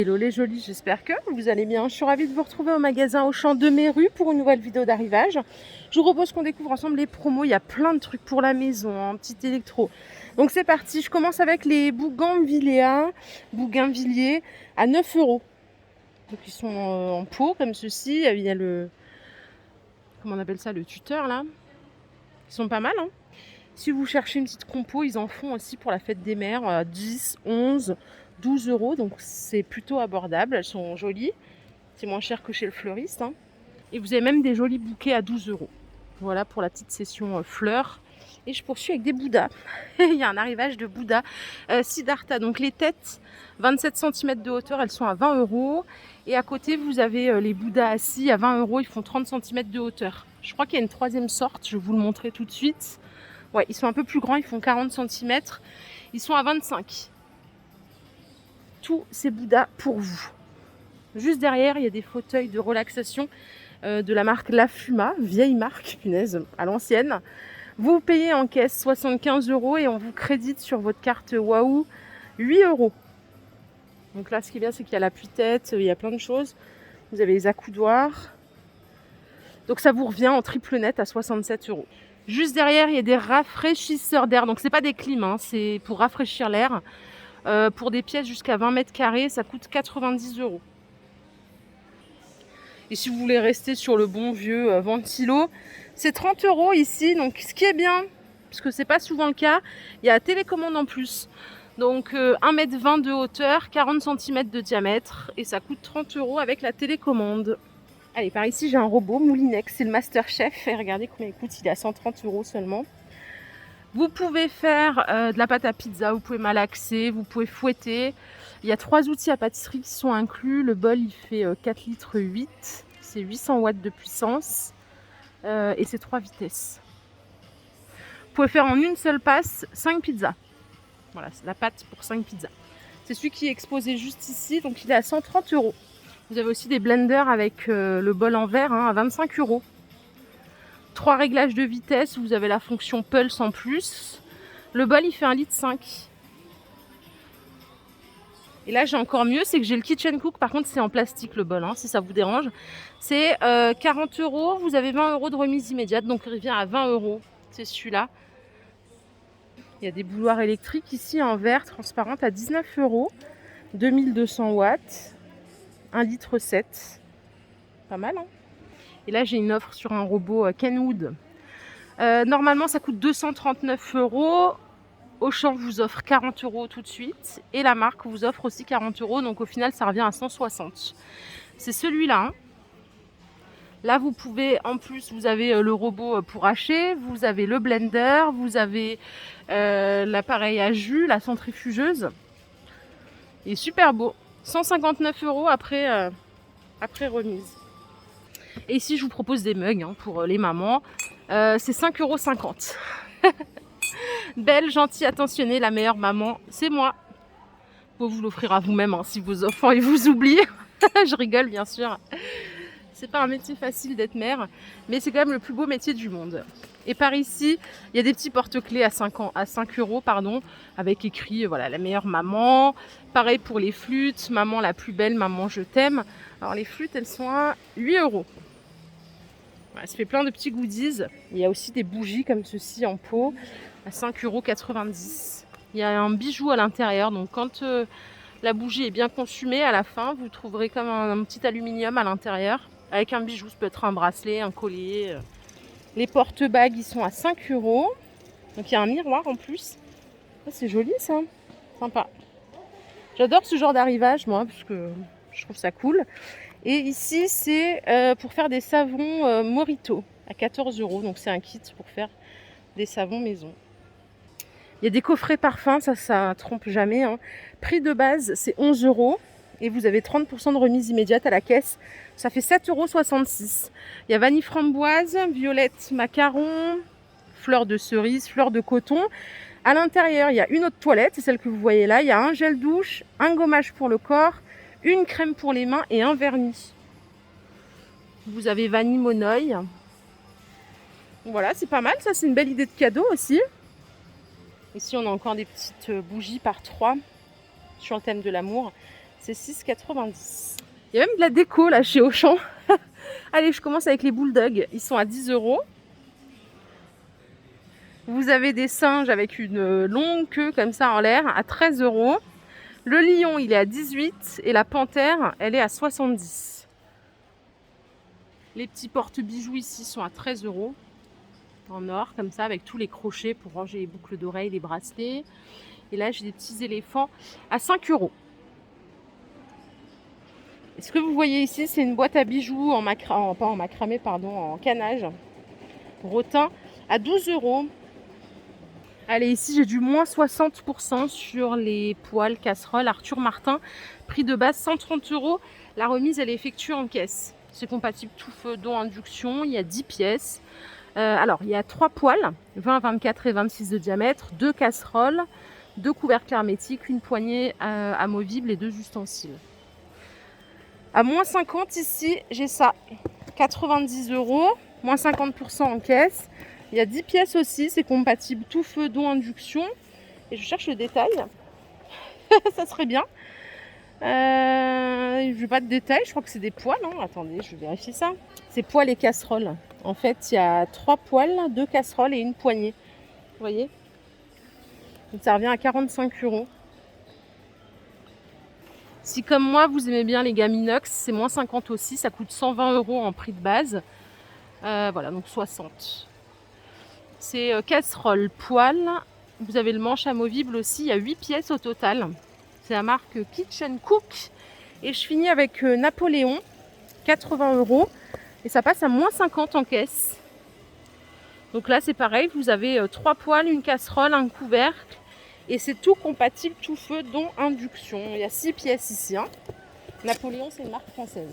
Hello les jolis, j'espère que vous allez bien. Je suis ravie de vous retrouver au magasin Auchan de Méru pour une nouvelle vidéo d'arrivage. Je vous propose qu'on découvre ensemble les promos. Il y a plein de trucs pour la maison, un petit électro. Donc c'est parti, je commence avec les bougainvilliers à 9 euros. Donc ils sont en pot comme ceci. Il y a le, comment on appelle ça, le tuteur là. Ils sont pas mal, hein. Si vous cherchez une petite compo, ils en font aussi pour la fête des mères à 10, 11, 12 euros. Donc c'est plutôt abordable. Elles sont jolies. C'est moins cher que chez le fleuriste, hein. Et vous avez même des jolis bouquets à 12 euros. Voilà pour la petite session fleurs. Et je poursuis avec des Bouddhas. Il y a un arrivage de Bouddha Siddhartha. Donc les têtes, 27 cm de hauteur, elles sont à 20 euros. Et à côté, vous avez les Bouddhas assis à 20 euros. Ils font 30 cm de hauteur. Je crois qu'il y a une troisième sorte. Je vais vous le montrer tout de suite. Ouais, ils sont un peu plus grands. Ils font 40 cm. Ils sont à 25. Tous ces Bouddhas pour vous. Juste derrière, il y a des fauteuils de relaxation de la marque La Fuma, vieille marque, punaise, à l'ancienne. Vous payez en caisse 75 euros et on vous crédite sur votre carte Wahoo 8 euros. Donc là, ce qui est bien, c'est qu'il y a l'appui-tête, il y a plein de choses. Vous avez les accoudoirs. Donc ça vous revient en triple net à 67 euros. Juste derrière, il y a des rafraîchisseurs d'air. Donc c'est pas des clims, hein, c'est pour rafraîchir l'air. Pour des pièces jusqu'à 20 mètres carrés, ça coûte 90 euros. Et si vous voulez rester sur le bon vieux ventilo, c'est 30 euros ici. Donc ce qui est bien, parce que c'est pas souvent le cas, il y a la télécommande en plus. Donc 1,20 m de hauteur, 40 cm de diamètre. Et ça coûte 30 euros avec la télécommande. Allez, par ici j'ai un robot Moulinex, c'est le Master Chef. Et regardez combien il coûte, il est à 130 euros seulement. Vous pouvez faire de la pâte à pizza, vous pouvez malaxer, vous pouvez fouetter. Il y a 3 outils à pâtisserie qui sont inclus. Le bol, il fait 4 litres 8. C'est 800 watts de puissance. Et c'est 3 vitesses. Vous pouvez faire en une seule passe 5 pizzas. Voilà, c'est la pâte pour 5 pizzas. C'est celui qui est exposé juste ici, donc il est à 130 euros. Vous avez aussi des blenders avec le bol en verre à 25 euros. 3 réglages de vitesse, vous avez la fonction Pulse en plus. Le bol, il fait 1,5 litre. Et là, j'ai encore mieux, c'est que j'ai le Kitchen Cook. Par contre, c'est en plastique le bol, si ça vous dérange. C'est 40 euros, vous avez 20 euros de remise immédiate. Donc, il revient à 20 euros. C'est celui-là. Il y a des bouilloires électriques ici en verre transparente à 19 euros. 2200 watts. 1,7 litre. Pas mal, hein. Et là, j'ai une offre sur un robot Kenwood. Normalement, ça coûte 239 euros. Auchan vous offre 40 euros tout de suite. Et la marque vous offre aussi 40 euros. Donc au final, ça revient à 160. C'est celui-là. Là, vous pouvez, en plus, vous avez le robot pour hacher. Vous avez le blender. Vous avez l'appareil à jus, la centrifugeuse. Il est super beau. 159 euros après remise. Et ici, je vous propose des mugs pour les mamans. C'est 5,50 euros. Belle, gentille, attentionnée, la meilleure maman, c'est moi. Vous pouvez vous l'offrir à vous-même si vos enfants ils vous oublient. Je rigole, bien sûr. C'est pas un métier facile d'être mère, mais c'est quand même le plus beau métier du monde. Et par ici, il y a des petits porte-clés à 5 euros, avec écrit voilà, la meilleure maman. Pareil pour les flûtes, maman la plus belle, maman je t'aime. Alors les flûtes, elles sont à 8 euros. Voilà, ça fait plein de petits goodies. Il y a aussi des bougies comme ceci en pot à 5,90 euros. Il y a un bijou à l'intérieur. Donc quand la bougie est bien consumée, à la fin, vous trouverez comme un petit aluminium à l'intérieur avec un bijou. Ça peut être un bracelet, un collier. Les porte-bagues, ils sont à 5 euros. Donc il y a un miroir en plus. Oh, c'est joli ça. Sympa. J'adore ce genre d'arrivage, moi, parce que je trouve ça cool. Et ici, c'est pour faire des savons Morito à 14 euros. Donc, c'est un kit pour faire des savons maison. Il y a des coffrets parfums, ça trompe jamais. Prix de base, c'est 11 euros. Et vous avez 30% de remise immédiate à la caisse. Ça fait 7,66 euros. Il y a vanille framboise, violette macaron, fleurs de cerise, fleurs de coton. À l'intérieur, il y a une autre toilette, c'est celle que vous voyez là. Il y a un gel douche, un gommage pour le corps, une crème pour les mains et un vernis. Vous avez vanille monoeil. Voilà, c'est pas mal. Ça, c'est une belle idée de cadeau aussi. Ici, on a encore des petites bougies par 3 sur le thème de l'amour. c'est 6,90. Il y a même de la déco là chez Auchan. Allez, je commence avec les bulldogs. Ils sont à 10 euros. Vous avez des singes avec une longue queue comme ça en l'air à 13 euros. Le lion, il est à 18 et la panthère, elle est à 70. Les petits porte-bijoux ici sont à 13 euros. En or, comme ça, avec tous les crochets pour ranger les boucles d'oreilles, les bracelets. Et là, j'ai des petits éléphants à 5 euros. Et ce que vous voyez ici, c'est une boîte à bijoux en canage, rotin, à 12 euros. Allez, ici, j'ai du moins 60% sur les poêles casseroles Arthur Martin. Prix de base 130 euros. La remise, elle est effectuée en caisse. C'est compatible tout feu, dont induction. Il y a 10 pièces. Alors, il y a 3 poêles, 20, 24 et 26 de diamètre, 2 casseroles, 2 couvercles hermétiques, une poignée amovible et 2 ustensiles. À moins 50 ici, j'ai ça. 90 euros, moins 50% en caisse. Il y a 10 pièces aussi, c'est compatible tout feu, dont induction. Et je cherche le détail. Ça serait bien. Je veux pas de détail, je crois que c'est des poêles. Hein. Attendez, je vais vérifier ça. C'est poêles et casseroles. En fait, il y a 3 poêles, 2 casseroles et une poignée. Vous voyez? Donc ça revient à 45 euros. Si comme moi, vous aimez bien les gammes inox, c'est moins 50 aussi. Ça coûte 120 euros en prix de base. Voilà, donc 60. C'est casserole, poêle. Vous avez le manche amovible aussi. Il y a 8 pièces au total. C'est la marque Kitchen Cook. Et je finis avec Napoléon, 80 euros. Et ça passe à moins 50 en caisse. Donc là, c'est pareil. Vous avez 3 poêles, une casserole, un couvercle. Et c'est tout compatible, tout feu, dont induction. Il y a 6 pièces ici. Hein. Napoléon, c'est une marque française.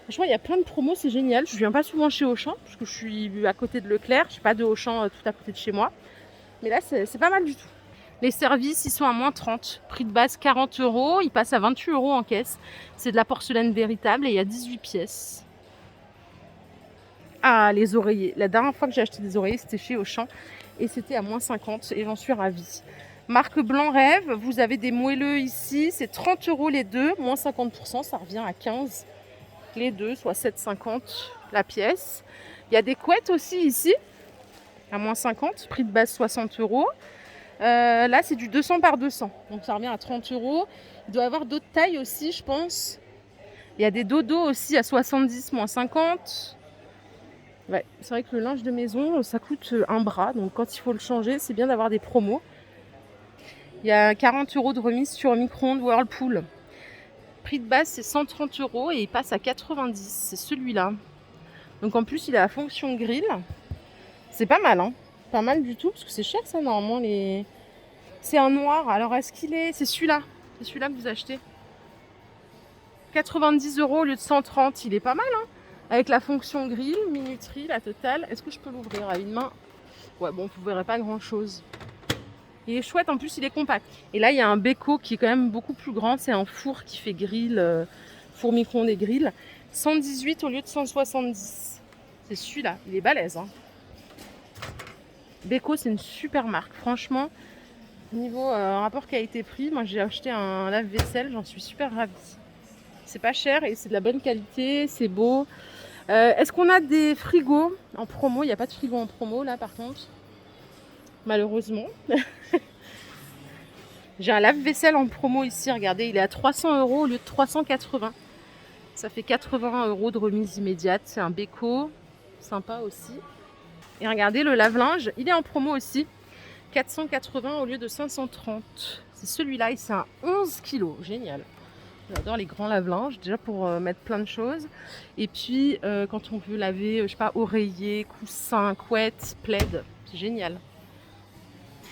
Franchement, il y a plein de promos, c'est génial. Je viens pas souvent chez Auchan, parce que je suis à côté de Leclerc. Je n'ai pas de Auchan tout à côté de chez moi. Mais là, c'est pas mal du tout. Les services, ils sont à moins 30. Prix de base 40 euros. Ils passent à 28 euros en caisse. C'est de la porcelaine véritable et il y a 18 pièces. Ah, les oreillers. La dernière fois que j'ai acheté des oreillers, c'était chez Auchan. Et c'était à moins 50 et j'en suis ravie. Marque Blanc Rêve, vous avez des moelleux ici. C'est 30 euros les deux, moins 50%. Ça revient à 15 les deux, soit 7,50 la pièce. Il y a des couettes aussi ici, à moins 50. Prix de base 60 euros. Là, c'est du 200 par 200. Donc ça revient à 30 euros. Il doit y avoir d'autres tailles aussi, je pense. Il y a des dodos aussi à 70, moins 50. Ouais, c'est vrai que le linge de maison, ça coûte un bras. Donc quand il faut le changer, c'est bien d'avoir des promos. Il y a 40 euros de remise sur micro-ondes Whirlpool. Prix de base, c'est 130 euros et il passe à 90. C'est celui-là. Donc en plus, il a la fonction grill. C'est pas mal, hein. Pas mal du tout, parce que c'est cher ça, normalement. C'est un noir. Alors est-ce qu'il est... C'est celui-là. C'est celui-là que vous achetez. 90 euros au lieu de 130. Il est pas mal, hein. Avec la fonction grill, minuterie, la totale. Est-ce que je peux l'ouvrir à une main? Ouais, bon, vous ne verrez pas grand-chose. Il est chouette, en plus, il est compact. Et là, il y a un Beko qui est quand même beaucoup plus grand. C'est un four qui fait grill, four micro-ondes et grill. 118 au lieu de 170. C'est celui-là. Il est balèze, hein. Beko, c'est une super marque. Franchement, niveau rapport qualité-prix, moi, j'ai acheté un lave-vaisselle. J'en suis super ravie. C'est pas cher et c'est de la bonne qualité. C'est beau. Est-ce qu'on a des frigos en promo? Il n'y a pas de frigo en promo là par contre. Malheureusement. J'ai un lave-vaisselle en promo ici, regardez, il est à 300 euros au lieu de 380. Ça fait 80 euros de remise immédiate. C'est un Beko, sympa aussi. Et regardez, le lave-linge, il est en promo aussi. 480 au lieu de 530. C'est celui-là et c'est un 11 kg. Génial. J'adore les grands lave-linges, déjà pour mettre plein de choses. Et puis, quand on veut laver, je sais pas, oreiller, coussin, couette, plaid, c'est génial.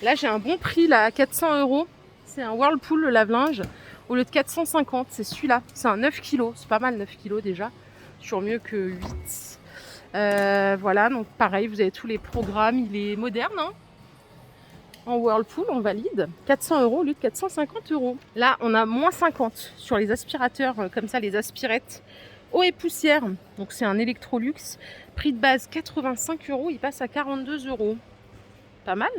Là, j'ai un bon prix, là, à 400 euros. C'est un Whirlpool, le lave-linge, au lieu de 450. C'est celui-là. C'est un 9 kg. C'est pas mal, 9 kg déjà. Toujours mieux que 8. Voilà, donc pareil, vous avez tous les programmes. Il est moderne, hein. En Whirlpool, on valide 400 euros au lieu de 450 euros. Là, on a moins 50 sur les aspirateurs, comme ça, les aspirettes eau et poussière. Donc, c'est un Electrolux. Prix de base 85 euros, il passe à 42 euros. Pas mal.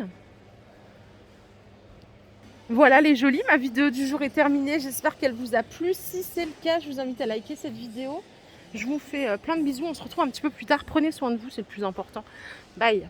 Voilà les jolis, ma vidéo du jour est terminée. J'espère qu'elle vous a plu. Si c'est le cas, je vous invite à liker cette vidéo. Je vous fais plein de bisous. On se retrouve un petit peu plus tard. Prenez soin de vous, c'est le plus important. Bye.